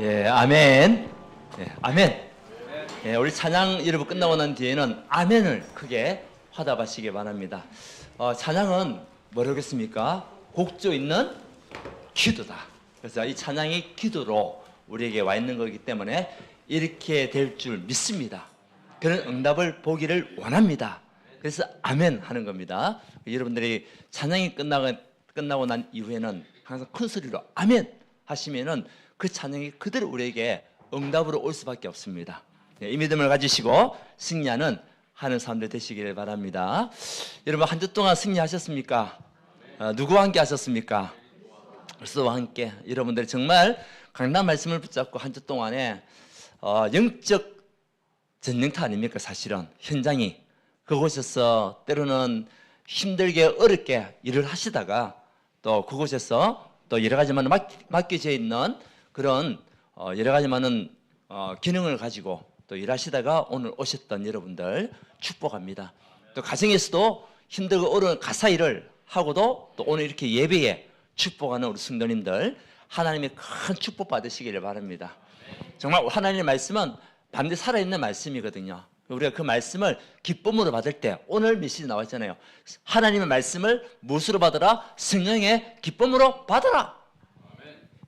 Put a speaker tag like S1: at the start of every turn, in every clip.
S1: 예, 아멘. 예, 아멘. 예, 우리 찬양 여러분 끝나고 난 뒤에는 아멘을 크게 화답하시기 바랍니다. 찬양은 뭐라겠습니까? 곡조 있는 기도다. 그래서 이 찬양이 기도로 우리에게 와 있는 거기 때문에 이렇게 될 줄 믿습니다. 그런 응답을 보기를 원합니다. 그래서 아멘 하는 겁니다. 여러분들이 찬양이 끝나고 난 이후에는 항상 큰 소리로 아멘 하시면은 그 찬양이 그대로 우리에게 응답으로 올 수밖에 없습니다. 이 믿음을 가지시고 승리하는 사람들 되시기를 바랍니다. 여러분 한 주 동안 승리하셨습니까? 누구와 함께 하셨습니까? 그리스도와 함께. 여러분들이 정말 강단 말씀을 붙잡고 한 주 동안에 영적 전쟁터 아닙니까? 사실은 현장이 그곳에서 때로는 힘들게 어렵게 일을 하시다가 또 그곳에서 또 여러 가지 맡겨져 있는 그런 여러 가지 많은 기능을 가지고 또 일하시다가 오늘 오셨던 여러분들 축복합니다. 또 가정에서도 힘들고 어려운 가사 일을 하고도 또 오늘 이렇게 예배에 축복하는 우리 성도님들 하나님의 큰 축복 받으시기를 바랍니다. 정말 하나님의 말씀은 반드시 살아있는 말씀이거든요. 우리가 그 말씀을 기쁨으로 받을 때 오늘 메시지 나왔잖아요. 하나님의 말씀을 무엇으로 받으라? 성령의 기쁨으로 받으라.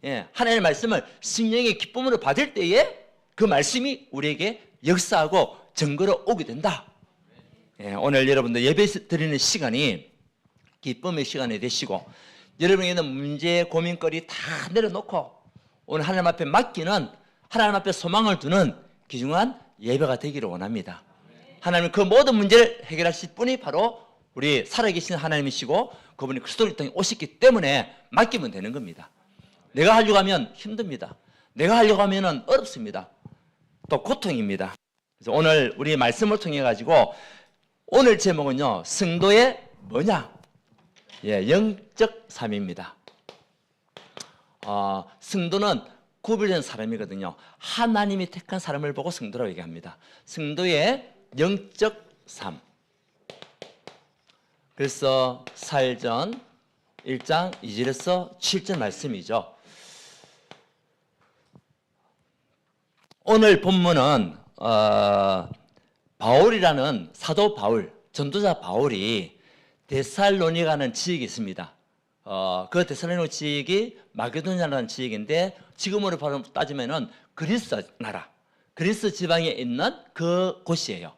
S1: 예, 하나님의 말씀을 성령의 기쁨으로 받을 때에 그 말씀이 우리에게 역사하고 증거로 오게 된다. 예, 오늘 여러분들 예배 드리는 시간이 기쁨의 시간이 되시고 여러분에게는 문제, 고민거리 다 내려놓고 오늘 하나님 앞에 맡기는 하나님 앞에 소망을 두는 귀중한 예배가 되기를 원합니다. 하나님은 그 모든 문제를 해결하실 분이 바로 우리 살아계신 하나님이시고 그분이 그리스도를 통해 오셨기 때문에 맡기면 되는 겁니다. 내가 하려고 하면 힘듭니다. 내가 하려고 하면 어렵습니다. 또 고통입니다. 그래서 오늘 우리 말씀을 통해 가지고 오늘 제목은요, 성도의 뭐냐? 예, 영적 삶입니다. 성도는 구별된 사람이거든요. 하나님이 택한 사람을 보고 성도라고 얘기합니다. 성도의 영적 삶. 그래서 사일전 1장 2절에서 7절 말씀이죠. 오늘 본문은 바울이라는 사도 바울, 전도자 바울이 데살로니가는 지역이 있습니다. 그 데살로니가 지역이 마게도냐라는 지역인데 지금으로 바로 따지면은 그리스 나라, 그리스 지방에 있는 그 곳이에요.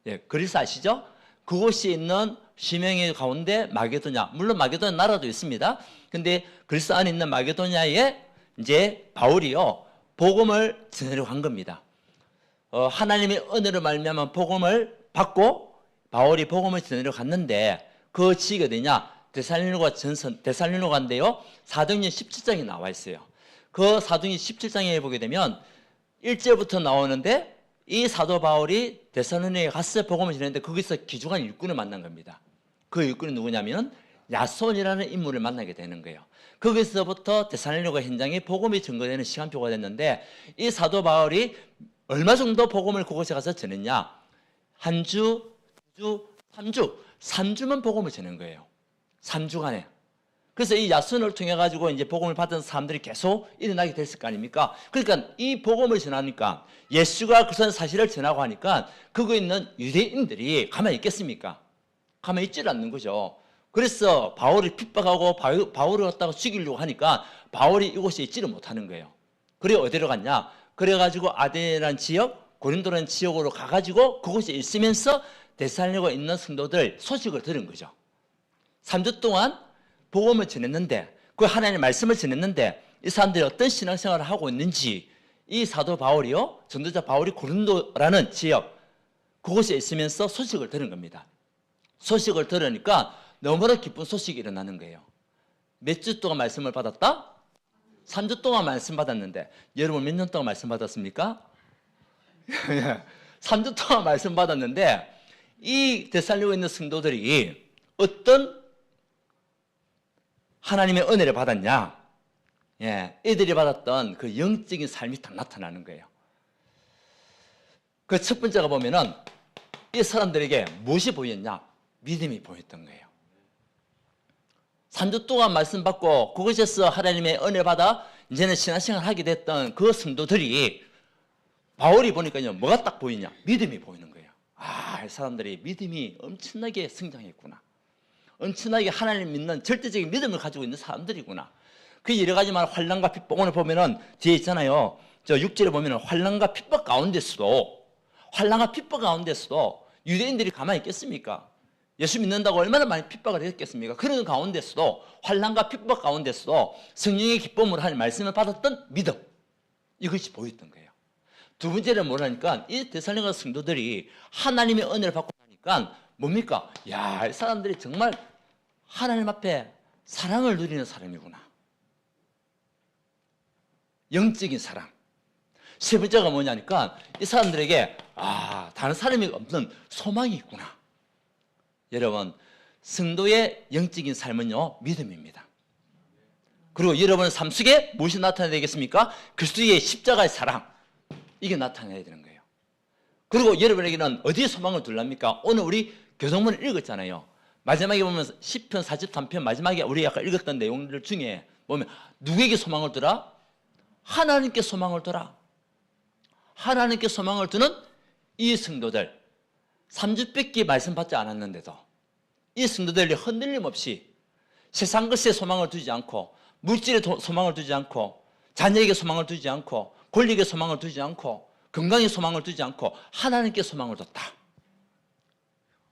S1: 예, 그리스 아시죠? 그곳이 있는 지명의 가운데 마게도냐, 물론 마게도냐 나라도 있습니다. 근데 그리스 안에 있는 마게도냐에 이제 바울이요 복음을 전하려고 한 겁니다. 하나님의 은혜로 말미암아 복음을 받고 바울이 복음을 전하려고 갔는데 그 지역이 어디냐? 데살로니가인데요. 사도행전 17장에 나와 있어요. 그 사도행전 17장에 보게 되면 1절부터 나오는데 이 사도 바울이 데살로니가에 가서 복음을 전했는데 거기서 귀중한 일꾼을 만난 겁니다. 그 일꾼이 누구냐면 야손이라는 인물을 만나게 되는 거예요. 거기서부터 데살로니가 현장에 복음이 증거되는 시간표가 됐는데 이 사도 바울이 얼마 정도 복음을 그곳에 가서 전했냐? 한 주, 두 주, 3주만 복음을 전한 거예요. 3주간에. 그래서 이 야손을 통해 가지고 이제 복음을 받은 사람들이 계속 일어나게 됐을 거 아닙니까? 그러니까 이 복음을 전하니까 예수가 그런 사실을 전하고 하니까 그거 있는 유대인들이 가만히 있겠습니까? 가만히 있질 않는 거죠. 그래서 바울을 핍박하고 바울을 갖다가 죽이려고 하니까 바울이 이곳에 있지를 못하는 거예요. 그래 어디로 갔냐? 그래가지고 아데라는 지역, 고린도라는 지역으로 가가지고 그곳에 있으면서 데살로니가에 있는 성도들 소식을 들은 거죠. 3주 동안 복음을 전했는데 그 하나님의 말씀을 전했는데 이 사람들이 어떤 신앙생활을 하고 있는지 이 사도 바울이요, 전도자 바울이 고린도라는 지역 그곳에 있으면서 소식을 들은 겁니다. 소식을 들으니까 너무나 기쁜 소식이 일어나는 거예요. 몇 주 동안 말씀을 받았다? 3주 동안 말씀 받았는데 여러분 몇 년 동안 말씀 받았습니까? 3주 동안 말씀 받았는데 이 데살로니가에 있는 성도들이 어떤 하나님의 은혜를 받았냐? 예, 이들이 받았던 그 영적인 삶이 딱 나타나는 거예요. 그 첫 번째가 보면은 이 사람들에게 무엇이 보였냐? 믿음이 보였던 거예요. 3주 동안 말씀 받고 그곳에서 하나님의 은혜 받아 이제는 신앙생활 하게 됐던 그 성도들이 바울이 보니까요, 뭐가 딱 보이냐? 믿음이 보이는 거예요. 아, 이 사람들이 믿음이 엄청나게 성장했구나. 엄청나게 하나님 믿는 절대적인 믿음을 가지고 있는 사람들이구나. 그 여러 가지 말 환난과 핍박, 오늘 보면은 뒤에 있잖아요. 저 6절에 보면은 환난과 핍박 가운데서도, 환난과 핍박 가운데서도 유대인들이 가만히 있겠습니까? 예수 믿는다고 얼마나 많이 핍박을 했겠습니까? 그런 가운데서도, 환난과 핍박 가운데서도 성령의 기쁨으로 하나님 말씀을 받았던 믿음, 이것이 보였던 거예요. 두 번째는 뭐라니까, 이 데살로니가 성도들이 하나님의 은혜를 받고 나니까 뭡니까? 야, 이 사람들이 정말 하나님 앞에 사랑을 누리는 사람이구나. 영적인 사랑. 세 번째가 뭐냐니까, 이 사람들에게 다른 사람이 없는 소망이 있구나. 여러분, 성도의 영적인 삶은요, 믿음입니다. 그리고 여러분 삶 속에 무엇이 나타나야 되겠습니까? 그리스도의 십자가의 사랑, 이게 나타나야 되는 거예요. 그리고 여러분에게는 어디에 소망을 둘랍니까? 오늘 우리 교동문을 읽었잖아요. 마지막에 보면 10편 43편 마지막에 우리 아까 읽었던 내용들 중에 보면 누구에게 소망을 두라? 하나님께 소망을 두라. 하나님께 소망을 두는 이 성도들, 3주밖에 말씀 받지 않았는데도 이 성도들이 흔들림 없이 세상 것에 소망을 두지 않고, 물질에 소망을 두지 않고, 자녀에게 소망을 두지 않고, 권력에 소망을 두지 않고, 건강에 소망을 두지 않고 하나님께 소망을 뒀다.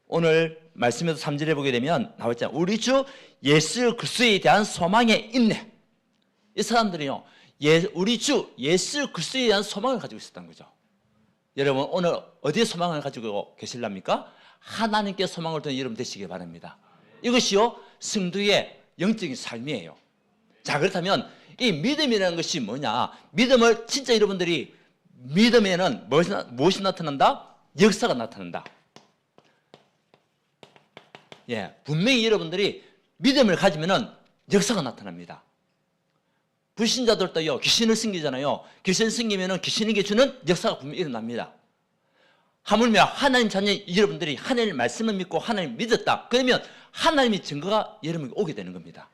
S1: 오늘 말씀에서 3절에 보게 되면 나왔잖아요. 우리 주 예수 그리스도에 대한 소망의 인내. 이 사람들이요, 우리 주 예수 그리스도에 대한 소망을 가지고 있었던 거죠. 여러분, 오늘 어디에 소망을 가지고 계실랍니까? 하나님께 소망을 두는 여러분 되시길 바랍니다. 이것이요, 성도의 영적인 삶이에요. 자, 그렇다면 이 믿음이라는 것이 뭐냐? 믿음을 진짜 여러분들이, 믿음에는 무엇이 나타난다? 역사가 나타난다. 예, 분명히 여러분들이 믿음을 가지면은 역사가 나타납니다. 불신자들도요, 귀신을 섬기잖아요. 귀신을 섬기면은 귀신에게 주는 역사가 분명히 일어납니다. 하물며 하나님 자녀 여러분들이 하나님의 말씀을 믿고 하나님 믿었다. 그러면 하나님의 증거가 여러분에게 오게 되는 겁니다.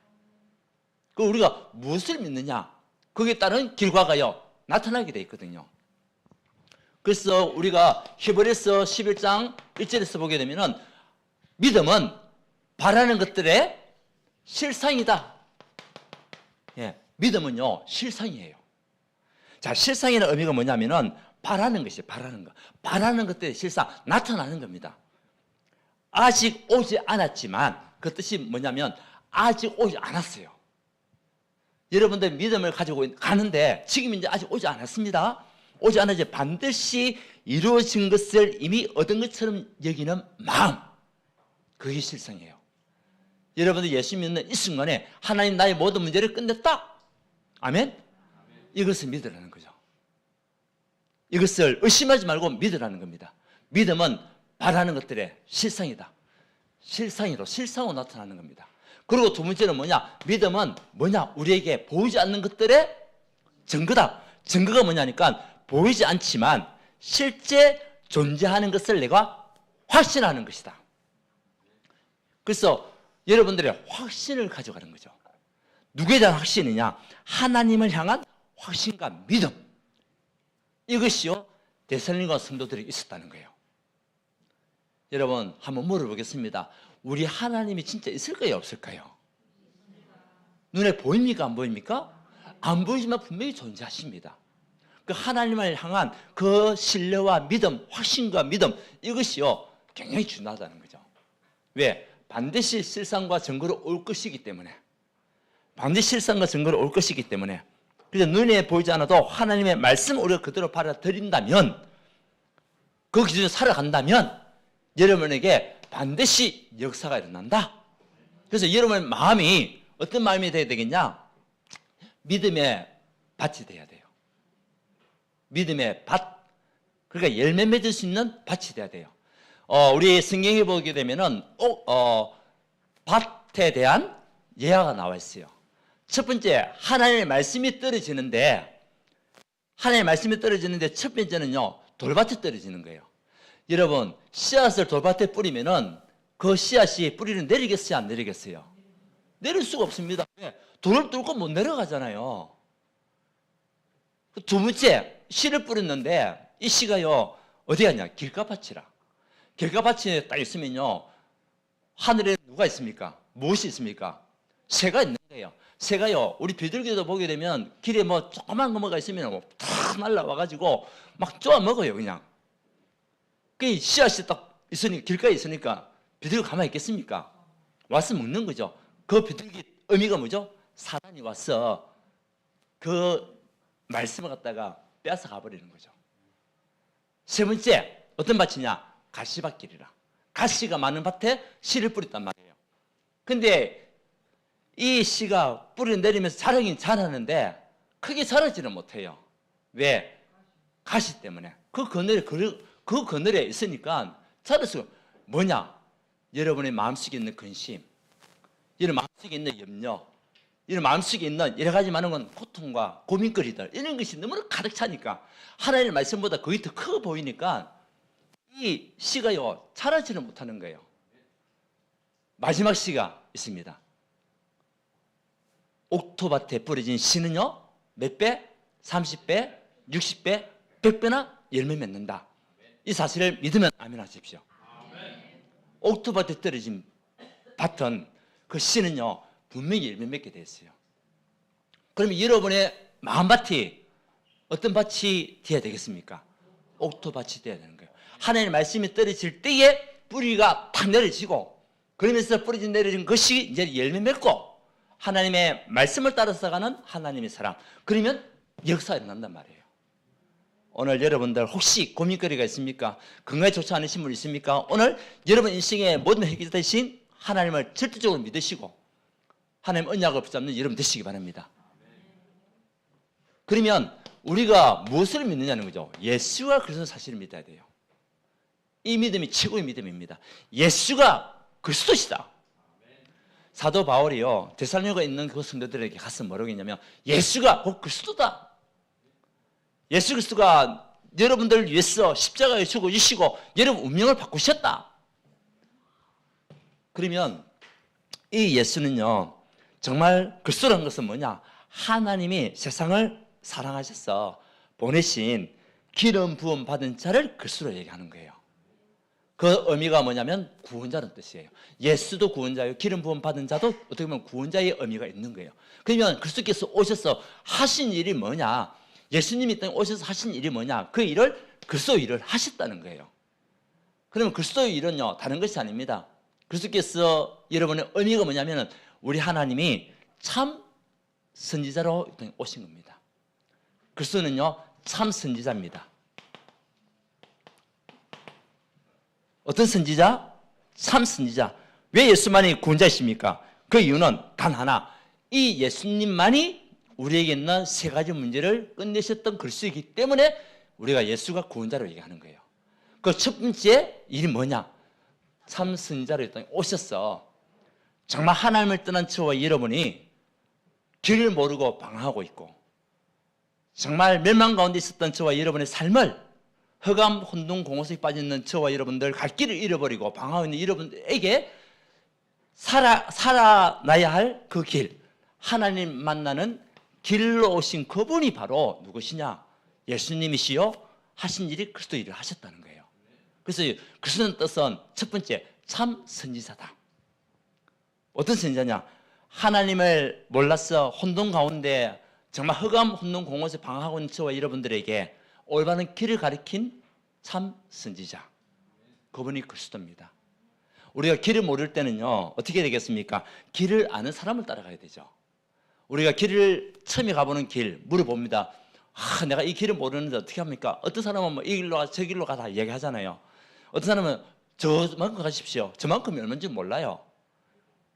S1: 그 우리가 무엇을 믿느냐? 거기에 따른 결과가요, 나타나게 돼 있거든요. 그래서 우리가 히브리서 11장 1절에서 보게 되면은 믿음은 바라는 것들의 실상이다. 예, 믿음은요, 실상이에요. 자, 실상이라는 의미가 뭐냐면은 바라는 것이에요. 바라는 것. 바라는 것들의 실상, 나타나는 겁니다. 아직 오지 않았지만, 그 뜻이 뭐냐면 아직 오지 않았어요. 여러분들 믿음을 가지고 가는데 지금 이제 아직 오지 않았습니다. 오지 않아서 반드시 이루어진 것을 이미 얻은 것처럼 여기는 마음, 그게 실상이에요. 여러분들 예수 믿는 이 순간에 하나님 나의 모든 문제를 끝냈다. 아멘? 이것을 믿으라는 거죠. 이것을 의심하지 말고 믿으라는 겁니다. 믿음은 바라는 것들의 실상이다. 실상으로 나타나는 겁니다. 그리고 두 번째는 뭐냐? 믿음은 뭐냐? 우리에게 보이지 않는 것들의 증거다. 증거가 뭐냐니까 보이지 않지만 실제 존재하는 것을 내가 확신하는 것이다. 그래서 여러분들의 확신을 가져가는 거죠. 누구에 대한 확신이냐? 하나님을 향한 확신과 믿음. 이것이요, 데살로니가 성도들이 있었다는 거예요. 여러분, 한번 물어보겠습니다. 우리 하나님이 진짜 있을까요, 없을까요? 눈에 보입니까, 안 보입니까? 안 보이지만 분명히 존재하십니다. 그 하나님을 향한 그 신뢰와 믿음, 확신과 믿음, 이것이요, 굉장히 중요하다는 거죠. 왜? 반드시 실상과 증거로 올 것이기 때문에. 반드시 실상과 증거로 올 것이기 때문에. 그래서 눈에 보이지 않아도 하나님의 말씀 우리가 그대로 받아들인다면, 그 기준으로 살아간다면 여러분에게 반드시 역사가 일어난다. 그래서 여러분의 마음이 어떤 마음이 돼야 되겠냐? 믿음의 밭이 돼야 돼요. 믿음의 밭. 그러니까 열매 맺을 수 있는 밭이 돼야 돼요. 우리 성경에 보게 되면은 밭에 대한 예화가 나와 있어요. 첫 번째, 하나님의 말씀이 떨어지는데 첫 번째는요, 돌밭에 떨어지는 거예요. 여러분, 씨앗을 돌밭에 뿌리면은 그 씨앗이 뿌리는 내리겠어요, 안 내리겠어요? 내릴 수가 없습니다. 돌을 뚫고 못 내려가잖아요. 두 번째, 씨를 뿌렸는데 이 씨가요 어디 갔냐? 길가밭이라. 길가밭에 딱 있으면요 하늘에 누가 있습니까? 무엇이 있습니까? 새가 있는 거예요. 새가요 우리 비둘기도 보게 되면 길에 뭐 조그만 거뭐가 있으면 탁 날라와가지고 막 쪼아 먹어요 그냥. 그 씨앗이 딱 있으니까 길가에 있으니까 비둘기 가만히 있겠습니까? 와서 먹는 거죠. 그 비둘기 의미가 뭐죠? 사단이 와서 그 말씀을 갖다가 빼앗아 가버리는 거죠. 세 번째 어떤 밭이냐? 가시밭길이라. 가시가 많은 밭에 씨를 뿌렸단 말이에요. 근데 이 씨가 뿌리 내리면서 자라긴 자라는데 크게 자라지는 못해요. 왜? 가시 때문에. 그 그늘에 있으니까 자랄 수가 뭐냐? 여러분의 마음속에 있는 근심, 여러분 마음속에 있는 염려, 여러분 마음속에 있는 여러 가지 많은 건 고통과 고민거리들 이런 것이 너무나 가득 차니까 하나님의 말씀보다 거의 더 커 보이니까 이 씨가요 자라지는 못하는 거예요. 마지막 씨가 있습니다. 옥토밭에 뿌려진 씨는요 몇 배? 30배, 60배, 100배나 열매 맺는다. 이 사실을 믿으면 아멘 하십시오. 옥토밭에 떨어진 밭은 그 씨는요 분명히 열매 맺게 되어 있어요. 그러면 여러분의 마음밭이 어떤 밭이 되어야 되겠습니까? 옥토밭이 되어야 되는 거예요. 하나님의 말씀이 떨어질 때에 뿌리가 탁 내려지고 그러면서 뿌리 내려진 것이 이제 열매 맺고 하나님의 말씀을 따라서 가는 하나님의 사람. 그러면 역사가 일어난단 말이에요. 오늘 여러분들 혹시 고민거리가 있습니까? 건강에 좋지 않으신 분 있습니까? 오늘 여러분 인생의 모든 해결 대신 하나님을 절대적으로 믿으시고 하나님 언약을 붙잡는 여러분 되시기 바랍니다. 그러면 우리가 무엇을 믿느냐는 거죠. 예수가 그리스도 사실을 믿어야 돼요. 이 믿음이 최고의 믿음입니다. 예수가 그리스도시다. 사도 바울이요 데살로니가에 있는 그 성도들에게 가서 뭐라고 했냐면 예수가 곧 그리스도다. 예수 그리스도가 여러분들을 위해서 십자가에 죽어주시고 여러분 운명을 바꾸셨다. 그러면 이 예수는요 정말 그리스도라는 것은 뭐냐? 하나님이 세상을 사랑하셔서 보내신 기름 부음 받은 자를 그리스도로 얘기하는 거예요. 그 의미가 뭐냐면 구원자라는 뜻이에요. 예수도 구원자예요. 기름 부음 받은 자도 어떻게 보면 구원자의 의미가 있는 거예요. 그러면 그리스도께서 오셔서 하신 일이 뭐냐? 예수님이 이 땅에 오셔서 하신 일이 뭐냐? 그 일을 그리스도 일을 하셨다는 거예요. 그러면 그리스도의 일은요 다른 것이 아닙니다. 그리스도께서 여러분의 의미가 뭐냐면 우리 하나님이 참 선지자로 이 땅에 오신 겁니다. 그리스도는요 참 선지자입니다. 어떤 선지자? 참 선지자. 왜 예수만이 구원자이십니까? 그 이유는 단 하나. 이 예수님만이 우리에게 있는 세 가지 문제를 끝내셨던 그리스도이기 때문에 우리가 예수가 구원자로 얘기하는 거예요. 그 첫 번째 일이 뭐냐? 참 선지자로 이 땅에 오셔서 정말 하나님을 떠난 저와 여러분이 길을 모르고 방황하고 있고 정말 멸망 가운데 있었던 저와 여러분의 삶을 흑암 혼돈 공허속에 빠져 있는 저와 여러분들 갈 길을 잃어버리고 방황하고 있는 여러분에게 살아나야 할 그 길, 하나님 만나는 길로 오신 그분이 바로 누구시냐? 예수님이시요 하신 일이 그리스도 일을 하셨다는 거예요. 그래서 그리스도의 뜻은 첫 번째 참 선지자다. 어떤 선지자냐? 하나님을 몰라서 혼돈 가운데 정말 흑암 혼돈 공허에서 방황하고 있는 저와 여러분들에게 올바른 길을 가리킨 참 선지자. 그분이 그리스도입니다. 우리가 길을 모를 때는요 어떻게 되겠습니까? 길을 아는 사람을 따라가야 되죠. 우리가 길을 처음에 가보는 길 물어봅니다. 내가 이 길을 모르는데 어떻게 합니까? 어떤 사람은 뭐 이 길로 가 저 길로 가 다 얘기하잖아요. 어떤 사람은 저만큼 가십시오. 저만큼이 얼마인지 몰라요.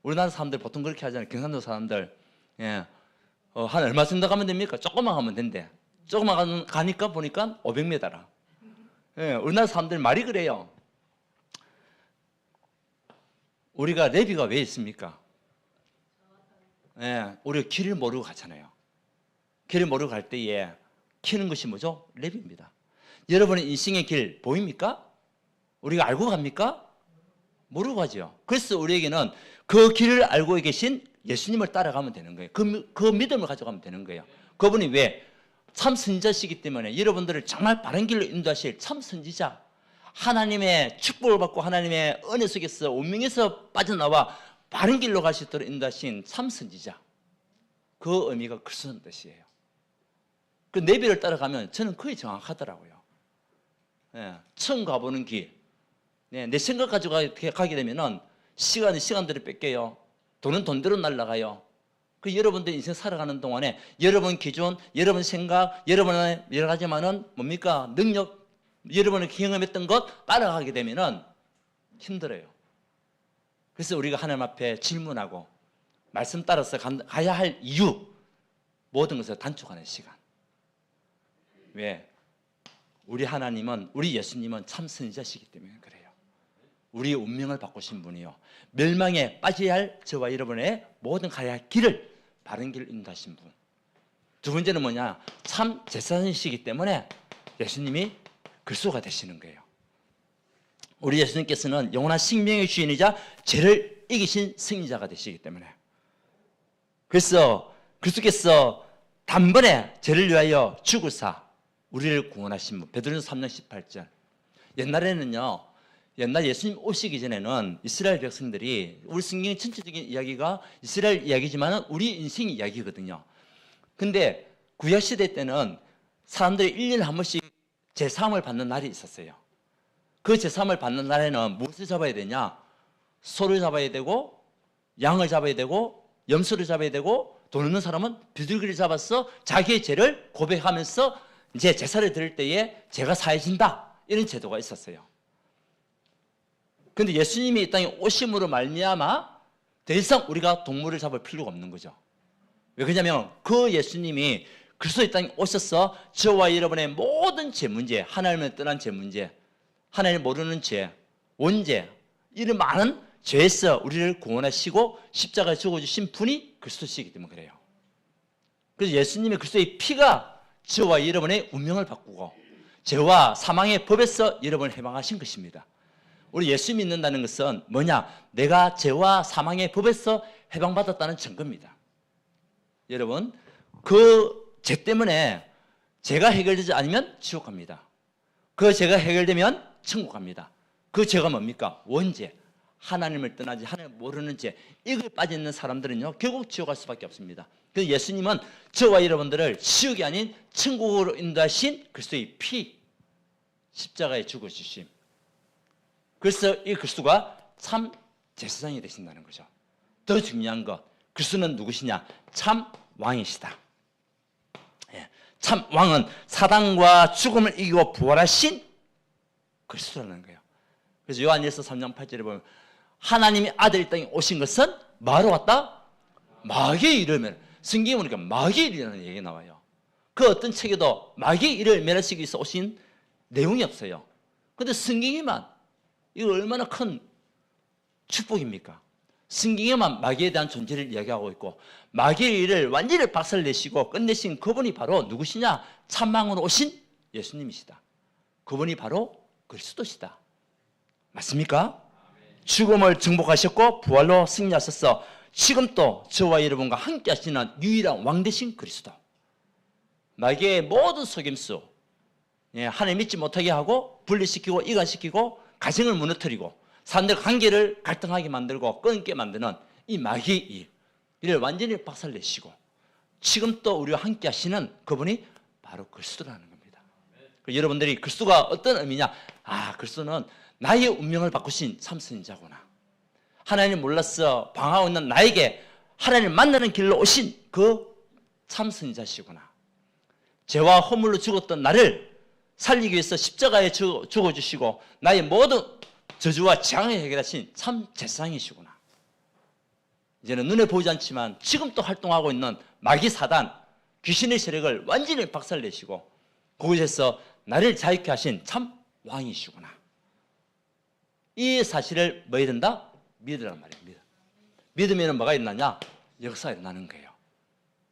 S1: 우리나라 사람들 보통 그렇게 하잖아요. 경상도 사람들 한 얼마 정도 가면 됩니까? 조금만 가면 된대. 조금만 가니까 보니까 500m라. 우리나라 사람들 말이 그래요. 우리가 레비가 왜 있습니까? 우리가 길을 모르고 가잖아요. 길을 모르고 갈 때에 키는 것이 뭐죠? 레비입니다. 여러분의 인생의 길 보입니까? 우리가 알고 갑니까? 모르고 가죠. 그래서 우리에게는 그 길을 알고 계신 예수님을 따라가면 되는 거예요. 그 믿음을 가져가면 되는 거예요. 그분이 왜? 참 선지자시기 때문에 여러분들을 정말 바른 길로 인도하실 참 선지자, 하나님의 축복을 받고 하나님의 은혜 속에서 운명에서 빠져나와 바른 길로 갈 수 있도록 인도하신 참 선지자, 그 의미가 그런 뜻이에요. 그 내비를 따라가면 저는 거의 정확하더라고요. 예, 처음 가보는 길, 내 생각 가지고 가게 되면은 시간대로 뺏겨요. 돈은 돈대로 날아가요. 그 여러분들 인생 살아가는 동안에 여러분 기준, 여러분 생각, 여러분의 여러 가지만은 뭡니까? 능력, 여러분이 경험했던 것 따라가게 되면은 힘들어요. 그래서 우리가 하나님 앞에 질문하고 말씀 따라서 가야 할 이유, 모든 것을 단축하는 시간. 왜? 우리 하나님은, 우리 예수님은 참 선지자시기 때문에 그래요. 우리의 운명을 바꾸신 분이요, 멸망에 빠져야 할 저와 여러분의 모든 가야 할 길을 바른 길을 인도하신 분. 두 번째는 뭐냐? 참 제사장이시기 때문에 예수님이 그리스도가 되시는 거예요. 우리 예수님께서는 영원한 생명의 주인이자 죄를 이기신 승리자가 되시기 때문에, 그래서 그리스도께서 단번에 죄를 위하여 죽으사 우리를 구원하신 분. 베드로전서 3장 18절. 옛날에는요, 옛날 예수님 오시기 전에는 이스라엘 백성들이, 우리 성경의 전체적인 이야기가 이스라엘 이야기지만 우리 인생 이야기거든요. 근데 구약시대 때는 사람들이 1년에 한 번씩 제사함을 받는 날이 있었어요. 그 제사함을 받는 날에는 무엇을 잡아야 되냐? 소를 잡아야 되고, 양을 잡아야 되고, 염소를 잡아야 되고, 돈 없는 사람은 비둘기를 잡아서 자기의 죄를 고백하면서 이제 제사를 드릴 때에 죄가 사해진다, 이런 제도가 있었어요. 그런데 예수님이 이 땅에 오심으로 말미암아 더 이상 우리가 동물을 잡을 필요가 없는 거죠. 왜 그러냐면 그 예수님이 그리스도 이 땅에 오셔서 저와 여러분의 모든 죄 문제, 하나님을 떠난 죄 문제, 하나님을 모르는 죄, 원죄, 이런 많은 죄에서 우리를 구원하시고 십자가에 죽어주신 분이 그리스도시기 때문에 그래요. 그래서 예수님의 그리스도의 피가 저와 여러분의 운명을 바꾸고 죄와 사망의 법에서 여러분을 해방하신 것입니다. 우리 예수 믿는다는 것은 뭐냐? 내가 죄와 사망의 법에서 해방받았다는 증거입니다. 여러분, 그 죄 때문에 죄가 해결되지 않으면 지옥 갑니다. 그 죄가 해결되면 천국 갑니다. 그 죄가 뭡니까? 원죄, 하나님을 떠나지, 하나님을 모르는 죄, 이거에 빠져 있는 사람들은요 결국 지옥 갈 수밖에 없습니다. 그래서 예수님은 저와 여러분들을 지옥이 아닌 천국으로 인도하신 그리스도의 피, 십자가에 죽어주심. 그래서 이 그리스도가 참 제사장이 되신다는 거죠. 더 중요한 것, 그리스도는 누구시냐? 참 왕이시다. 참 왕은 사단과 죽음을 이기고 부활하신 그리스도라는 거예요. 그래서 요한일서 3장 8절에 보면 하나님의 아들 이 땅에 오신 것은 뭐하러 왔다? 마귀의 일을 성경에 보니까 마귀의 일이라는 얘기가 나와요. 그 어떤 책에도 마귀의 일을 멸하시기 위해서 오신 내용이 없어요. 그런데 성경에만, 이거 얼마나 큰 축복입니까? 성경에만 마귀에 대한 존재를 이야기하고 있고 마귀의 일을 완전히 박살내시고 끝내신 그분이 바로 누구시냐? 참왕으로 오신 예수님이시다. 그분이 바로 그리스도시다. 맞습니까? 죽음을 정복하셨고 부활로 승리하셔서 지금 또 저와 여러분과 함께 하시는 유일한 왕 되신 그리스도. 마귀의 모든 속임수, 하나님 믿지 못하게 하고 분리시키고 이간시키고 가정을 무너뜨리고 사람들 관계를 갈등하게 만들고 끊게 만드는 이 마귀의 일, 이를 완전히 박살내시고 지금 또 우리와 함께 하시는 그분이 바로 그리스도라는 겁니다. 여러분들이 그리스도가 어떤 의미냐? 아, 그리스도는 나의 운명을 바꾸신 참선자구나. 하나님 몰라서 방황하고 있는 나에게 하나님 만나는 길로 오신 그 참선자시구나. 죄와 허물로 죽었던 나를 살리기 위해서 십자가에 죽어주시고 나의 모든 저주와 재앙을 해결하신 참 제사장이시구나. 이제는 눈에 보이지 않지만 지금 또 활동하고 있는 마귀 사단, 귀신의 세력을 완전히 박살내시고 그곳에서 나를 자유케 하신 참 왕이시구나. 이 사실을 뭐 해야 된다? 믿으란 말입니다. 믿으면 뭐가 일어나냐? 역사가 일어나는 거예요.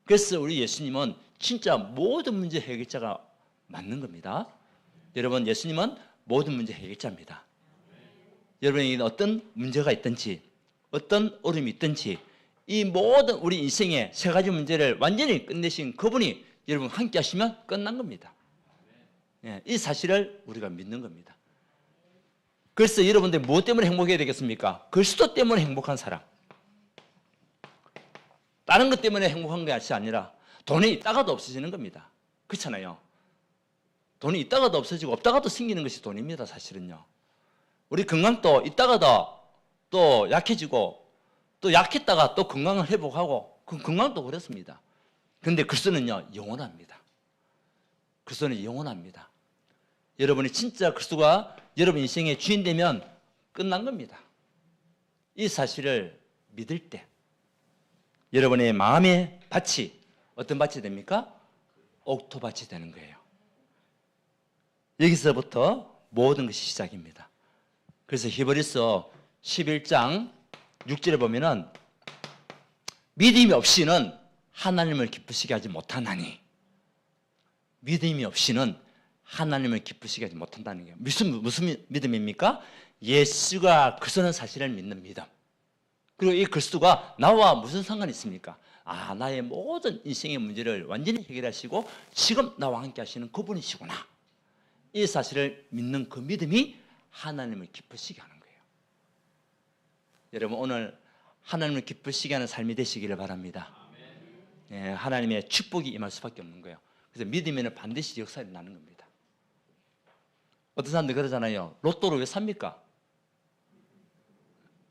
S1: 그래서 우리 예수님은 진짜 모든 문제 해결자가 맞는 겁니다. 여러분, 예수님은 모든 문제 해결자입니다. 여러분에게 어떤 문제가 있든지 어떤 어려움이 있든지 이 모든 우리 인생의 세 가지 문제를 완전히 끝내신 그분이 여러분 함께 하시면 끝난 겁니다. 예, 이 사실을 우리가 믿는 겁니다. 그래서 여러분들 무엇 때문에 행복해야 되겠습니까? 그리스도 때문에 행복한 사람. 다른 것 때문에 행복한 것이 아니라 돈이 있다가도 없어지는 겁니다. 그렇잖아요. 돈이 있다가도 없어지고 없다가도 생기는 것이 돈입니다. 사실은요. 우리 건강도 있다가도 또 약해지고 또 약했다가 또 건강을 회복하고 그 건강도 그렇습니다. 그런데 그리스도는요 영원합니다. 그리스도는 영원합니다. 여러분이 진짜 그리스도가 여러분 인생의 주인 되면 끝난 겁니다. 이 사실을 믿을 때 여러분의 마음의 밭이 어떤 밭이 됩니까? 옥토밭이 되는 거예요. 여기서부터 모든 것이 시작입니다. 그래서 히브리서 11장 6절에 보면은 믿음이 없이는 하나님을 기쁘시게 하지 못하나니, 믿음이 없이는 하나님을 기쁘시게 하지 못한다는 게 무슨 믿음입니까? 예수가 그리스도는 사실을 믿는 믿음. 그리고 이 그리스도가 나와 무슨 상관이 있습니까? 아, 나의 모든 인생의 문제를 완전히 해결하시고 지금 나와 함께 하시는 그분이시구나. 이 사실을 믿는 그 믿음이 하나님을 기쁘시게 하는 거예요. 여러분 오늘 하나님을 기쁘시게 하는 삶이 되시기를 바랍니다. 예, 하나님의 축복이 임할 수밖에 없는 거예요. 그래서 믿으면 반드시 역사가 나는 겁니다. 어떤 사람들 그러잖아요. 로또를 왜 삽니까?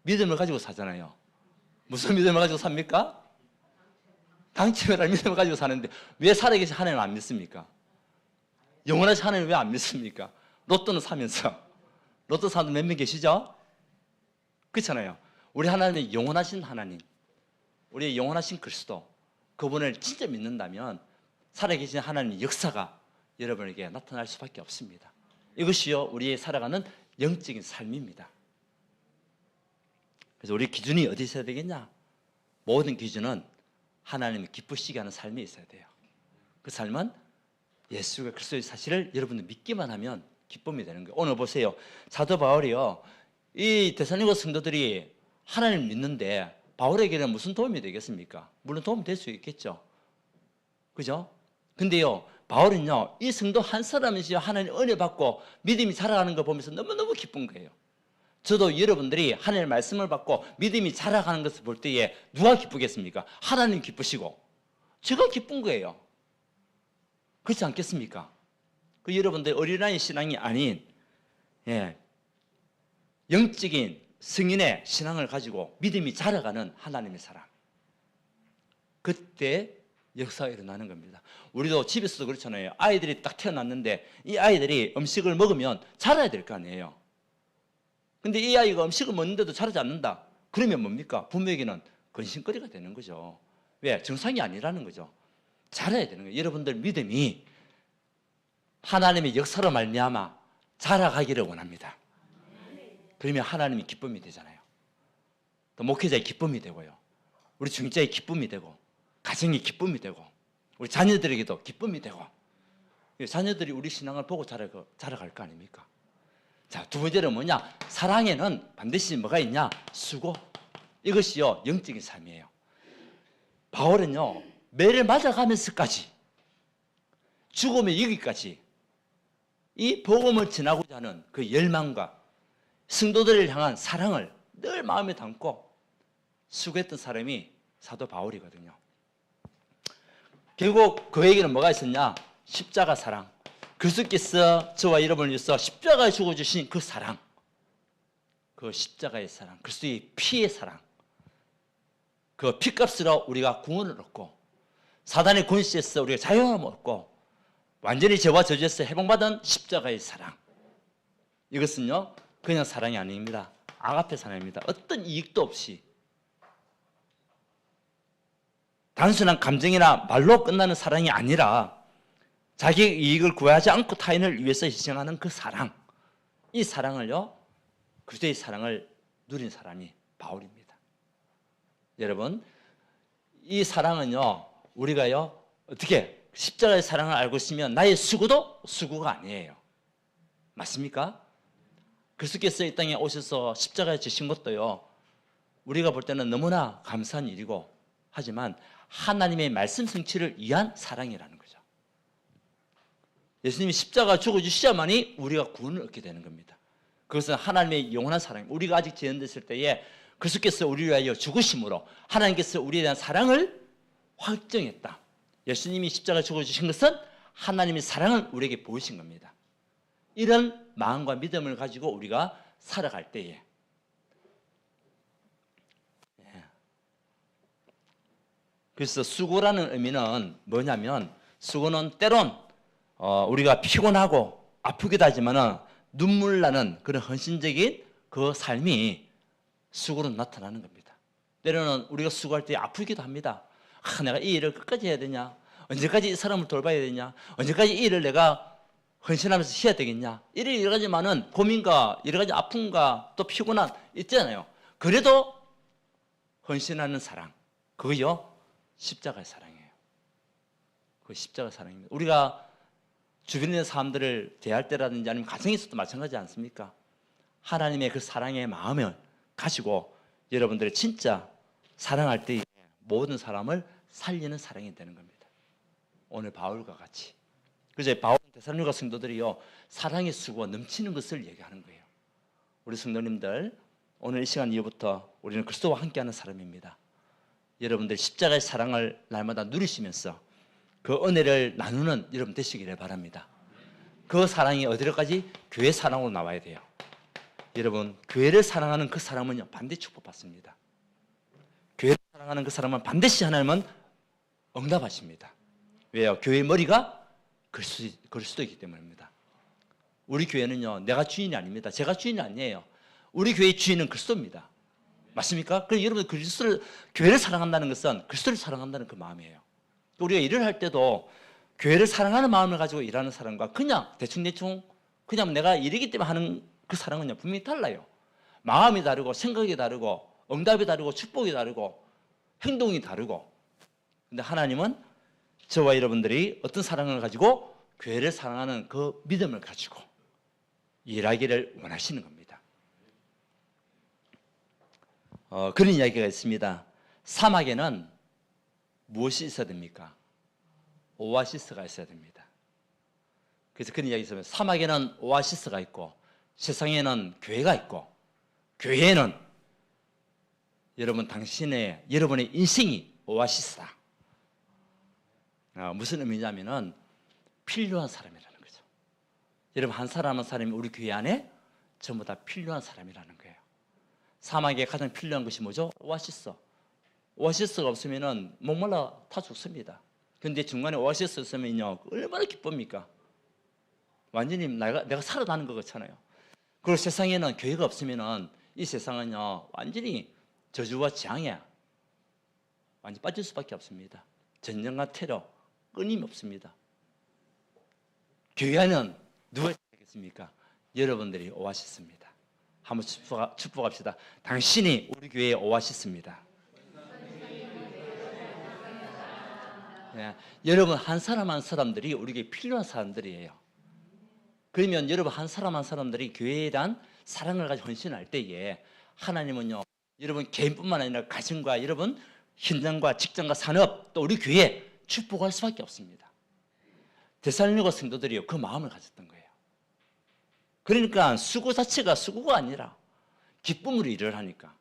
S1: 믿음을 가지고 사잖아요. 무슨 믿음을 가지고 삽니까? 당첨이라는 믿음을 가지고 사는데 왜 살아계신 하나님을 안 믿습니까? 영원하신 하나님을 왜 안 믿습니까? 로또는 사면서. 로또 사는 몇 명 계시죠? 그렇잖아요. 우리 하나님은 영원하신 하나님, 우리의 영원하신 그리스도, 그분을 진짜 믿는다면 살아계신 하나님의 역사가 여러분에게 나타날 수밖에 없습니다. 이것이요 우리의 살아가는 영적인 삶입니다. 그래서 우리 기준이 어디 있어야 되겠냐? 모든 기준은 하나님을 기쁘시게 하는 삶이 있어야 돼요. 그 삶은 예수가 그리스도의 사실을 여러분들 믿기만 하면 기쁨이 되는 거예요. 오늘 보세요. 사도 바울이요, 이 데살로니가 성도들이 하나님을 믿는데 바울에게는 무슨 도움이 되겠습니까? 물론 도움이 될 수 있겠죠. 그죠? 근데요, 바울은요, 이 성도 한 사람이시여 하나님 은혜 받고 믿음이 자라가는 거 보면서 너무너무 기쁜 거예요. 저도 여러분들이 하나님의 말씀을 받고 믿음이 자라가는 것을 볼 때에 누가 기쁘겠습니까? 하나님 기쁘시고 제가 기쁜 거예요. 그렇지 않겠습니까? 그 여러분들 어린아이 신앙이 아닌 영적인 성인의 신앙을 가지고 믿음이 자라가는 하나님의 사람, 그때 역사가 일어나는 겁니다. 우리도 집에서도 그렇잖아요. 아이들이 딱 태어났는데 이 아이들이 음식을 먹으면 자라야 될 거 아니에요. 근데 이 아이가 음식을 먹는데도 자라지 않는다. 그러면 뭡니까? 부모에게는 근심거리가 되는 거죠. 왜? 정상이 아니라는 거죠. 자라야 되는 거예요. 여러분들 믿음이 하나님의 역사로 말미암아 자라가기를 원합니다. 그러면 하나님이 기쁨이 되잖아요. 또 목회자의 기쁨이 되고요, 우리 중직자의 기쁨이 되고, 가정의 기쁨이 되고, 우리 자녀들에게도 기쁨이 되고, 자녀들이 우리 신앙을 보고 자라갈 거 아닙니까? 자, 두 번째는 뭐냐? 사랑에는 반드시 뭐가 있냐? 수고. 이것이요 영적인 삶이에요. 바울은요 매를 맞아가면서까지 죽음에 이기까지 이 복음을 전하고자 하는 그 열망과 성도들을 향한 사랑을 늘 마음에 담고 수고했던 사람이 사도 바울이거든요. 결국 그에게는 뭐가 있었냐? 십자가 사랑. 그리스도께서 저와 여러분을 위해서 십자가에 죽어주신 그 사랑, 그 십자가의 사랑, 그리스도의 피의 사랑, 그 피값으로 우리가 구원을 얻고 사단의 권세에서 우리가 자유함을 얻고 완전히 죄와 저주에서 해방받은 십자가의 사랑, 이것은요 그냥 사랑이 아닙니다. 아가페 사랑입니다. 어떤 이익도 없이 단순한 감정이나 말로 끝나는 사랑이 아니라 자기 이익을 구하지 않고 타인을 위해서 희생하는 그 사랑, 이 사랑을요 그리스도의 사랑을 누린 사람이 바울입니다. 여러분, 이 사랑은요 우리가요 어떻게 십자가의 사랑을 알고 있으면 나의 수고도 수고가 아니에요. 맞습니까? 그리스도께서 이 땅에 오셔서 십자가에 지신 것도요 우리가 볼 때는 너무나 감사한 일이고, 하지만 하나님의 말씀 성취를 위한 사랑이라는 거죠. 예수님이 십자가 죽어주셔야만이 우리가 구원을 얻게 되는 겁니다. 그것은 하나님의 영원한 사랑. 우리가 아직 죄인됐을 때에 그리스도께서 우리를 위하여 죽으심으로 하나님께서 우리에 대한 사랑을 확정했다. 예수님이 십자가 죽어주신 것은 하나님의 사랑을 우리에게 보이신 겁니다. 이런 마음과 믿음을 가지고 우리가 살아갈 때에 그래서 수고라는 의미는 뭐냐면 수고는 때론 우리가 피곤하고 아프기도 하지만 눈물 나는 그런 헌신적인 그 삶이 수고로 나타나는 겁니다. 때로는 우리가 수고할 때 아프기도 합니다. 내가 이 일을 끝까지 해야 되냐? 언제까지 이 사람을 돌봐야 되냐? 언제까지 이 일을 내가 헌신하면서 해야 되겠냐? 이런 여러 가지 많은 고민과 여러 가지 아픔과 또 피곤한 있잖아요. 그래도 헌신하는 사랑, 그거요 십자가의 사랑이에요. 그 십자가 사랑입니다. 우리가 주변에 있는 사람들을 대할 때라든지 아니면 가정에서도 마찬가지 않습니까? 하나님의 그 사랑의 마음을 가지고 여러분들이 진짜 사랑할 때 모든 사람을 살리는 사랑이 되는 겁니다. 오늘 바울과 같이. 그래서 바울 데살로니가 성도들이요 사랑의 수고가 넘치는 것을 얘기하는 거예요. 우리 성도님들 오늘 이 시간 이후부터 우리는 그리스도와 함께하는 사람입니다. 여러분들 십자가의 사랑을 날마다 누리시면서 그 은혜를 나누는 여러분 되시기를 바랍니다. 그 사랑이 어디로까지? 교회 사랑으로 나와야 돼요. 여러분 교회를 사랑하는 그 사람은요 반드시 축복받습니다. 교회를 사랑하는 그 사람은 반드시 하나님은 응답하십니다. 왜요? 교회의 머리가 그리스도이기 때문입니다. 우리 교회는요 내가 주인이 아닙니다. 제가 주인이 아니에요. 우리 교회의 주인은 그리스도입니다. 맞습니까? 그럼 여러분 그리스도를 교회를 사랑한다는 것은 그리스도를 사랑한다는 그 마음이에요. 우리가 일을 할 때도 교회를 사랑하는 마음을 가지고 일하는 사람과 그냥 대충 그냥 내가 일이기 때문에 하는 그 사랑은요 분명히 달라요. 마음이 다르고 생각이 다르고 응답이 다르고 축복이 다르고 행동이 다르고 근데 하나님은 저와 여러분들이 어떤 사랑을 가지고 교회를 사랑하는 그 믿음을 가지고 일하기를 원하시는 겁니다. 그런 이야기가 있습니다. 사막에는 무엇이 있어야 됩니까? 오아시스가 있어야 됩니다. 그래서 그런 이야기 있으면 사막에는 오아시스가 있고 세상에는 교회가 있고 교회에는 여러분의 인생이 오아시스다. 무슨 의미냐면은 필요한 사람이라는 거죠. 여러분 한 사람 한 사람이 우리 교회 안에 전부 다 필요한 사람이라는 거예요. 사막에 가장 필요한 것이 뭐죠? 오아시스. 오아시스가 없으면은 목말라 타 죽습니다. 근데 중간에 오아시스 있으면요 얼마나 기쁩니까? 완전히 내가 살아나는 것 같잖아요. 그리고 세상에는 교회가 없으면은 이 세상은요 완전히 저주와 재앙에 완전히 빠질 수밖에 없습니다. 전쟁과 테러 끊임없습니다. 교회 안에는 누가 있겠습니까? 여러분들이 오아시스입니다. 한번 축복합시다. 당신이 우리 교회의 오아시스입니다. 네, 여러분 한 사람 한 사람들이 우리에게 필요한 사람들이에요. 그러면 여러분 한 사람 한 사람들이 교회에 대한 사랑을 가지고 헌신할 때에 하나님은요 여러분 개인뿐만 아니라 가정과 여러분 현장과 직장과 산업 또 우리 교회에 축복할 수밖에 없습니다. 데살로니가 성도들이요 그 마음을 가졌던 거예요. 그러니까 수고 자체가 수고가 아니라 기쁨으로 일을 하니까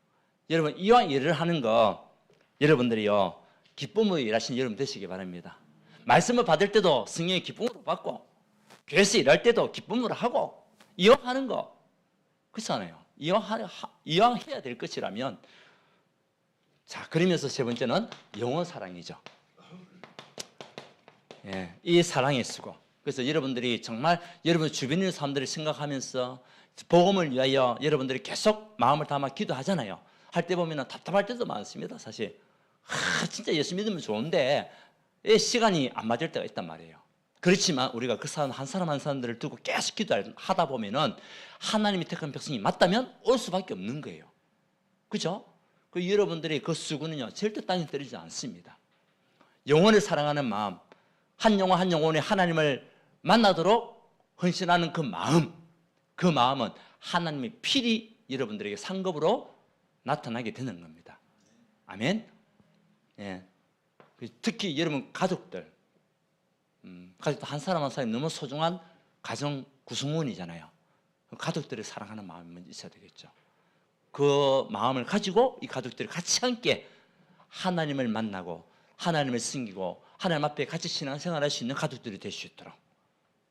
S1: 여러분 이왕 일을 하는 거 여러분들이요 기쁨으로 일하시는 여러분 되시기 바랍니다. 말씀을 받을 때도 성령의 기쁨으로 받고 교회에서 일할 때도 기쁨으로 하고 이왕 하는 거 그렇잖아요. 이왕 해야 될 것이라면 자 그러면서 세 번째는 영혼 사랑이죠. 예, 이 사랑의 수고. 그래서 여러분들이 정말 여러분 주변에 있는 사람들을 생각하면서 복음을 위하여 여러분들이 계속 마음을 담아 기도하잖아요. 할 때 보면 답답할 때도 많습니다. 사실 진짜 예수 믿으면 좋은데 시간이 안 맞을 때가 있단 말이에요. 그렇지만 우리가 그 사람 한 사람 한 사람들을 두고 계속 기도하다 보면은 하나님이 택한 백성이 맞다면 올 수밖에 없는 거예요. 그죠? 그 여러분들이 그 수고는요 절대 땅에 떨어지지 않습니다. 영혼을 사랑하는 마음, 한 영혼 한 영혼이 하나님을 만나도록 헌신하는 그 마음은 하나님의 필히 여러분들에게 상급으로 나타나게 되는 겁니다. 아멘. 예. 특히 여러분 가족들 가족도 한 사람 한 사람이 너무 소중한 가정 구성원이잖아요. 가족들을 사랑하는 마음이 먼저 있어야 되겠죠. 그 마음을 가지고 이 가족들이 같이 함께 하나님을 만나고 하나님을 섬기고 하나님 앞에 같이 신앙생활할 수 있는 가족들이 될 수 있도록,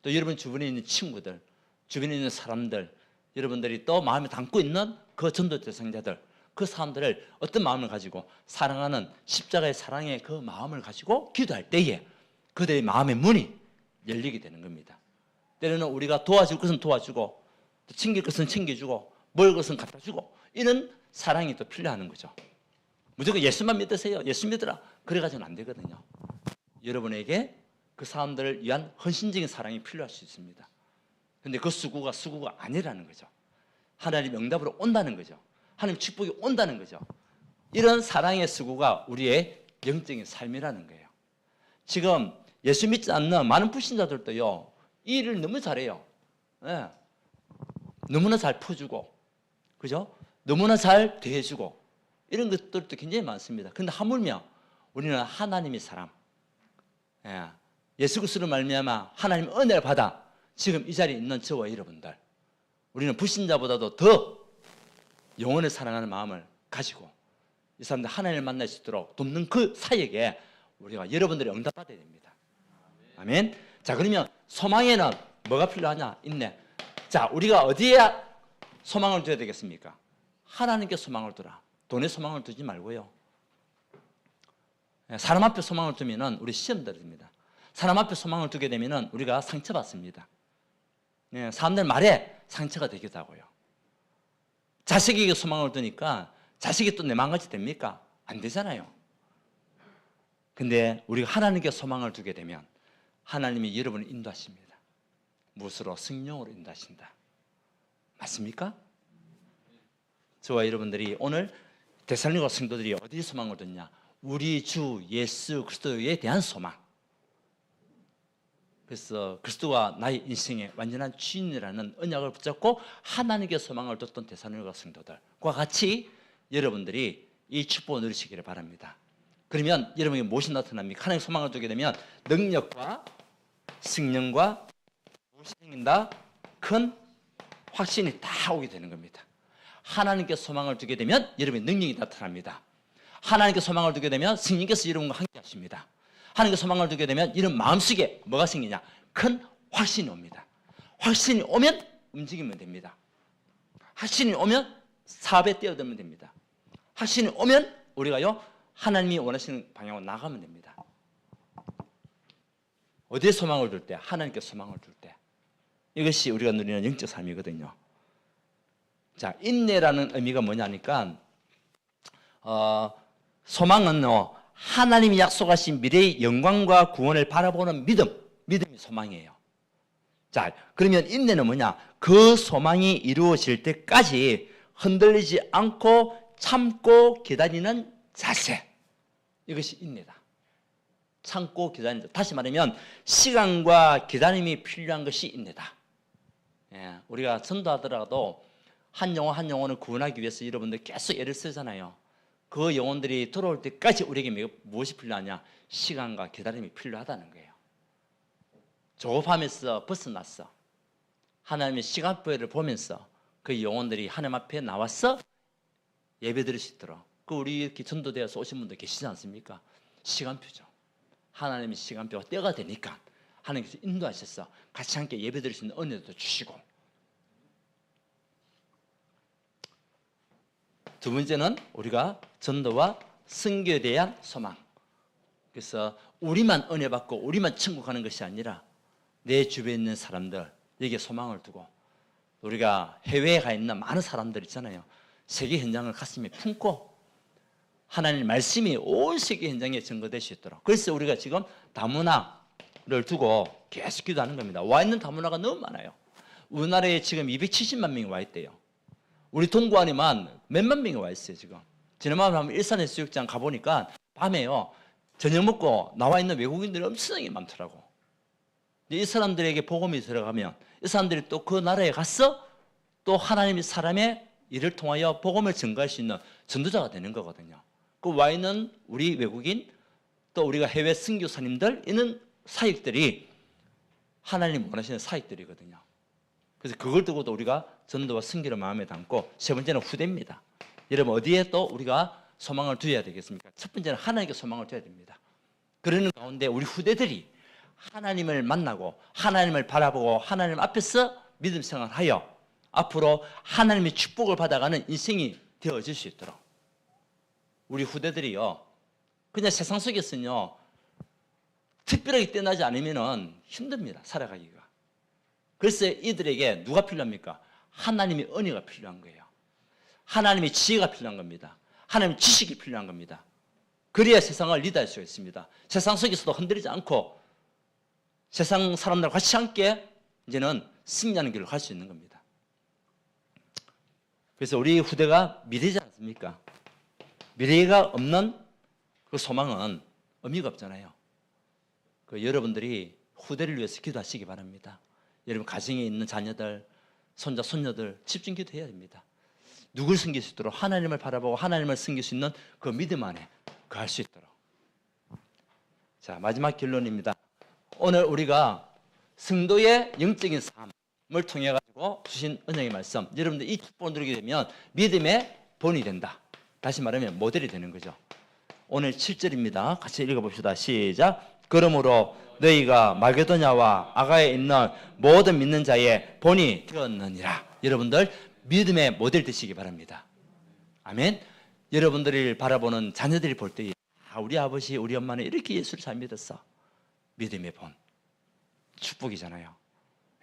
S1: 또 여러분 주변에 있는 친구들, 주변에 있는 사람들, 여러분들이 또 마음에 담고 있는 그 전도 대상자들, 그 사람들을 어떤 마음을 가지고 사랑하는 십자가의 사랑의 그 마음을 가지고 기도할 때에 그들의 마음의 문이 열리게 되는 겁니다. 때로는 우리가 도와줄 것은 도와주고 또 챙길 것은 챙겨주고 먹을 것은 갖다 주고 이런 사랑이 또 필요한 거죠. 무조건 예수만 믿으세요, 예수 믿으라, 그래가지고는 안 되거든요. 여러분에게 그 사람들을 위한 헌신적인 사랑이 필요할 수 있습니다. 그런데 그 수고가 아니라는 거죠. 하나님 응답으로 온다는 거죠. 하나님 축복이 온다는 거죠. 이런 사랑의 수고가 우리의 영적인 삶이라는 거예요. 지금 예수 믿지 않는 많은 불신자들도요, 이 일을 너무 잘해요. 네. 너무나 잘 퍼주고, 그죠? 너무나 잘 대해주고, 이런 것들도 굉장히 많습니다. 그런데 하물며 우리는 하나님의 사람, 예수 그리스도로 말미암아 하나님 은혜를 받아 지금 이 자리에 있는 저와 여러분들, 우리는 불신자보다도 더 영혼을 사랑하는 마음을 가지고 이 사람들 하나님을 만날 수 있도록 돕는 그 사역에 우리가 여러분들이 응답받아야 됩니다. 아멘. 자, 그러면 소망에는 뭐가 필요하냐? 인내. 자, 우리가 어디에 소망을 둬야 되겠습니까? 하나님께 소망을 두라. 돈에 소망을 두지 말고요. 사람 앞에 소망을 두면은 우리 시험 들습니다. 사람 앞에 소망을 두게 되면은 우리가 상처받습니다. 사람들 말에 상처가 되기도 하고요. 자식에게 소망을 두니까 자식이 또 내 마음같이 됩니까? 안 되잖아요. 근데 우리가 하나님께 소망을 두게 되면 하나님이 여러분을 인도하십니다. 무엇으로? 성령으로 인도하신다. 맞습니까? 저와 여러분들이 오늘 데살로니가 성도들이 어디에 소망을 뒀냐? 우리 주 예수 그리스도에 대한 소망. 그래서 그리스도가 나의 인생의 완전한 주인이라는 언약을 붙잡고 하나님께 소망을 뒀던 데살로니가 성도들과 같이 여러분들이 이 축복을 누리시기를 바랍니다. 그러면 여러분에게 무엇이 나타납니까? 하나님께 소망을 두게 되면 능력과 승령과 무엇이 생긴다? 큰 확신이 다 오게 되는 겁니다. 하나님께 소망을 두게 되면 여러분의 능력이 나타납니다. 하나님께 소망을 두게 되면 성령께서 여러분과 함께 하십니다. 하나님께 소망을 두게 되면 이런 마음속에 뭐가 생기냐? 큰 확신이 옵니다. 확신이 오면 움직이면 됩니다. 확신이 오면 사업에 뛰어들면 됩니다. 확신이 오면 우리가요 하나님이 원하시는 방향으로 나가면 됩니다. 어디에 소망을 둘 때? 하나님께 소망을 둘 때. 이것이 우리가 누리는 영적 삶이거든요. 자, 인내라는 의미가 뭐냐니까 소망은 하나님이 약속하신 미래의 영광과 구원을 바라보는 믿음이 소망이에요. 자, 그러면 인내는 뭐냐? 그 소망이 이루어질 때까지 흔들리지 않고 참고 기다리는 자세. 이것이 인내다. 참고 기다린다. 다시 말하면 시간과 기다림이 필요한 것이 인내다. 우리가 전도하더라도 한 영혼 한 영혼을 구원하기 위해서 여러분들 계속 애를 쓰잖아요. 그 영혼들이 돌아올 때까지 우리에게 무엇이 필요하냐? 시간과 기다림이 필요하다는 거예요. 조급함에서 벗어났어. 하나님의 시간표를 보면서 그 영혼들이 하나님 앞에 나와서 예배드릴 수 있도록. 그 우리 이렇게 전도되어서 오신 분들 계시지 않습니까? 시간표죠. 하나님의 시간표가 때가 되니까 하나님께서 인도하셔서 같이 함께 예배드릴 수 있는 은혜도 주시고. 두 번째는 우리가 전도와 선교에 대한 소망. 그래서 우리만 은혜 받고 우리만 천국 가는 것이 아니라 내 주변에 있는 사람들, 여기에 소망을 두고, 우리가 해외에 가 있는 많은 사람들 있잖아요. 세계 현장을 가슴에 품고 하나님의 말씀이 온 세계 현장에 전거될 수 있도록. 그래서 우리가 지금 다문화를 두고 계속 기도하는 겁니다. 와 있는 다문화가 너무 많아요. 우리나라에 지금 270만 명이 와 있대요. 우리 동구 안에만 몇만 명이 와 있어요. 지금 지난번에 한번 일산해수욕장 가보니까 밤에요 저녁 먹고 나와 있는 외국인들이 엄청나게 많더라고. 이 사람들에게 복음이 들어가면 이 사람들이 또 그 나라에 가서 또 하나님의 사람의 일을 통하여 복음을 전가할 수 있는 전도자가 되는 거거든요. 그 와 있는 우리 외국인 또 우리가 해외 선교사님들 이는 사역들이 하나님 원하시는 사역들이거든요. 그래서 그걸 두고도 우리가 전도와 승기를 마음에 담고, 세 번째는 후대입니다. 여러분, 어디에 또 우리가 소망을 두어야 되겠습니까? 첫 번째는 하나님께 소망을 둬야 됩니다. 그러는 가운데 우리 후대들이 하나님을 만나고 하나님을 바라보고 하나님 앞에서 믿음 생활하여 앞으로 하나님의 축복을 받아가는 인생이 되어질 수 있도록, 우리 후대들이요, 그냥 세상 속에서는요 특별하게 뛰어나지 않으면 힘듭니다, 살아가기가. 그래서 이들에게 누가 필요합니까? 하나님의 은혜가 필요한 거예요. 하나님의 지혜가 필요한 겁니다. 하나님의 지식이 필요한 겁니다. 그래야 세상을 리드할 수 있습니다. 세상 속에서도 흔들리지 않고 세상 사람들과 같이 함께 이제는 승리하는 길을 갈 수 있는 겁니다. 그래서 우리 후대가 미래지 않습니까? 미래가 없는 그 소망은 의미가 없잖아요. 여러분들이 후대를 위해서 기도하시기 바랍니다. 여러분 가정에 있는 자녀들, 손자, 손녀들 집중 기도해야 됩니다. 누굴 섬길 수 있도록, 하나님을 바라보고 하나님을 섬길 수 있는 그 믿음 안에 거할 수 있도록. 자, 마지막 결론입니다. 오늘 우리가 성도의 영적인 삶을 통해 가지고 주신 은혜의 말씀, 여러분들 이 축복을 누리게 되면 믿음의 본이 된다. 다시 말하면 모델이 되는 거죠. 오늘 7절입니다. 같이 읽어봅시다. 시작. 그러므로 너희가 마게도냐와 아가에 있는 모든 믿는 자의 본이 되었느니라. 여러분들 믿음의 모델 되시기 바랍니다. 아멘. 여러분들을 바라보는 자녀들이 볼 때, 우리 아버지, 우리 엄마는 이렇게 예수를 잘 믿었어. 믿음의 본, 축복이잖아요.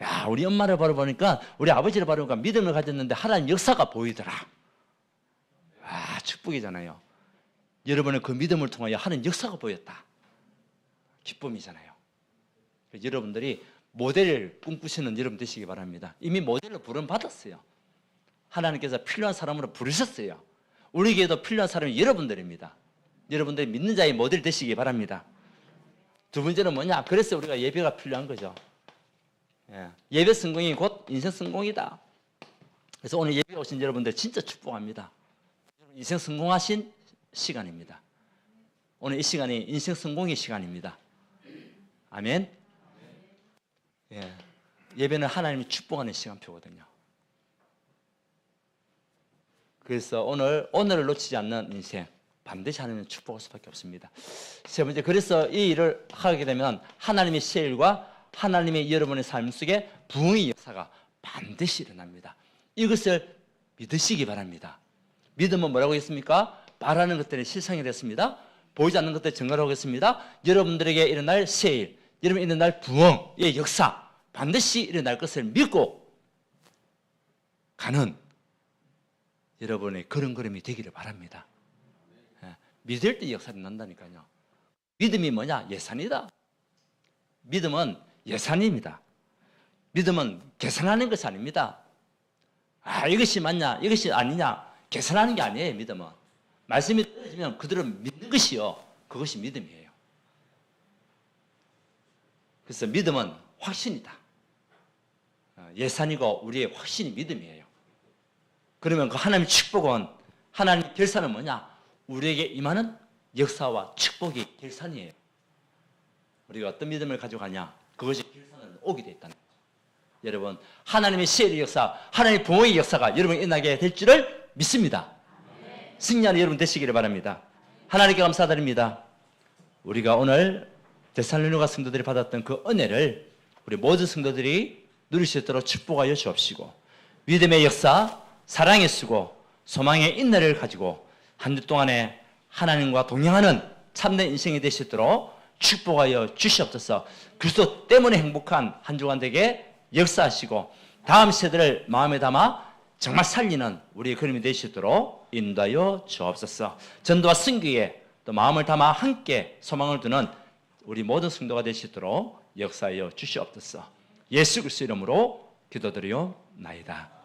S1: 야, 우리 엄마를 바라보니까, 우리 아버지를 바라보니까 믿음을 가졌는데 하나님 역사가 보이더라. 아, 축복이잖아요. 여러분의 그 믿음을 통하여 하는 역사가 보였다. 기쁨이잖아요. 여러분들이 모델을 꿈꾸시는 여러분 되시기 바랍니다. 이미 모델로 부름 받았어요. 하나님께서 필요한 사람으로 부르셨어요. 우리에게도 필요한 사람이 여러분들입니다. 여러분들이 믿는 자의 모델 되시기 바랍니다. 두 번째는 뭐냐? 그래서 우리가 예배가 필요한 거죠. 예배 성공이 곧 인생 성공이다. 그래서 오늘 예배 오신 여러분들 진짜 축복합니다. 인생 성공하신 시간입니다. 오늘 이 시간이 인생 성공의 시간입니다. 아멘. 예배는 하나님이 축복하는 시간표거든요. 그래서 오늘을 놓치지 않는 인생, 반드시 하나님은 축복할 수밖에 없습니다. 세 번째, 그래서 이 일을 하게 되면 하나님의 시일과 하나님의 여러분의 삶 속에 부흥의 역사가 반드시 일어납니다. 이것을 믿으시기 바랍니다. 믿음은 뭐라고 했습니까? 바라는 것들이 실상이 됐습니다. 보이지 않는 것들이 증거를 하겠습니다. 여러분들에게 일어날 세일, 여러분 일어날 부흥의 역사, 반드시 일어날 것을 믿고 가는 여러분의 걸음걸음이 되기를 바랍니다. 믿을 때 역사가 난다니까요. 믿음이 뭐냐? 예산이다. 믿음은 예산입니다. 믿음은 계산하는 것이 아닙니다. 아, 이것이 맞냐, 이것이 아니냐 계산하는 게 아니에요. 믿음은 말씀이 떨어지면 그대로 믿는 것이요, 그것이 믿음이에요. 그래서 믿음은 확신이다. 예산이고 우리의 확신이 믿음이에요. 그러면 그 하나님의 축복은, 하나님의 결산은 뭐냐? 우리에게 임하는 역사와 축복이 결산이에요. 우리가 어떤 믿음을 가져가냐, 그것이 결산을 오게 돼 있다는 거죠. 여러분, 하나님의 시혜의 역사, 하나님의 부흥의 역사가 여러분이 일어나게 될 줄을 믿습니다. 승리하는 여러분 되시기를 바랍니다. 하나님께 감사드립니다. 우리가 오늘 데살로니가 성도들이 받았던 그 은혜를 우리 모든 성도들이 누릴 수 있도록 축복하여 주옵시고, 믿음의 역사, 사랑의 수고, 소망의 인내를 가지고 한 주 동안에 하나님과 동행하는 참된 인생이 되시도록 축복하여 주시옵소서. 그리스도 때문에 행복한 한 주간 되게 역사하시고 다음 세대를 마음에 담아 정말 살리는 우리의 그림이 되시도록 인도하여 주옵소서. 전도와 승기에 또 마음을 담아 함께 소망을 두는 우리 모든 성도가 되시도록 역사하여 주시옵소서. 예수 그리스도 이름으로 기도드리옵나이다.